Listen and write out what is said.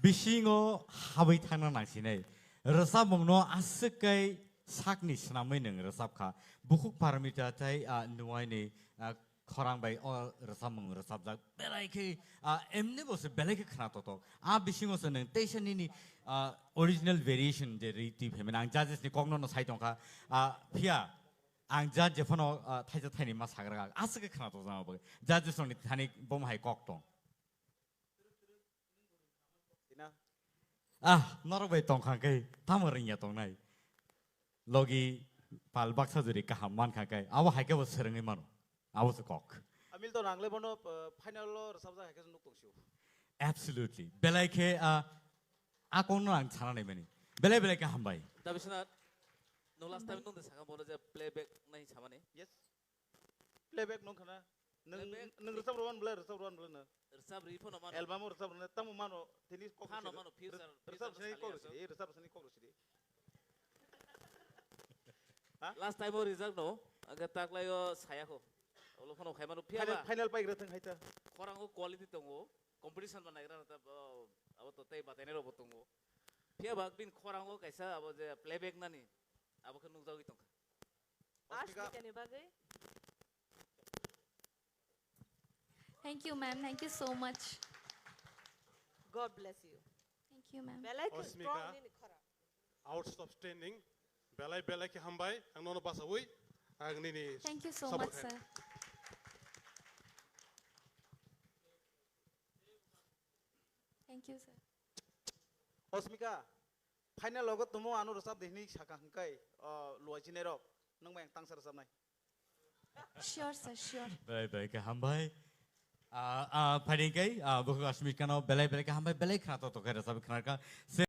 बिसिङो हाबै थांना नांसिनै रोसाब मंनो आसकै sakni snamai nang resap kha bukhuk paramita tai nuai ni khorang bai o resamung resap jak belai ke emne bos belai ke khna to bisingo se nang station ni original variation je riti phemen ang judges ni kongno no sai tong kha phia ang judge jefono thaija thaini ma sagra aske khna to jama bo judges ni thani bom hai kok tong norok bai tong khang kai tamaring ya tong nai logi pal baksa juri kaham man khakai awa haike bo serengai mano awa se kok amil to nangle bono final lo resabja haike nuk tongsiu absolutely belai ke a kono ang chana nei mani belai belai ka hambai da bisna no last time nong saka bono je playback nai chamane yes playback nong khana nang resab rowan bla na resab rifo no mano album resab na tamu mano tenis kok no mano future resab sani kok sidi last time result no aga taklayo saya ko olo phono khaimanu phiaba final pai grathang haita khorango quality tongo competition banaira ta abo to tei batene ro botongo phiaba bin khorango kaisa abo je playback nani abo khanu jagi tong Ashmita bagai Thank you ma'am thank you so much God bless you Thank you ma'am Ashmita outstanding belai belai ke hambai ang nono basawui ang nini Thank you so much sir Thank you sir Osmika final logo tumo anu resab dehni saka hangkai luajine rok nang mayang tang sar samnai Sure sir sure belai belai ka hambai phading kai bukhuk asmit kano belai belai ka hambai belai khna to kai resap khna ka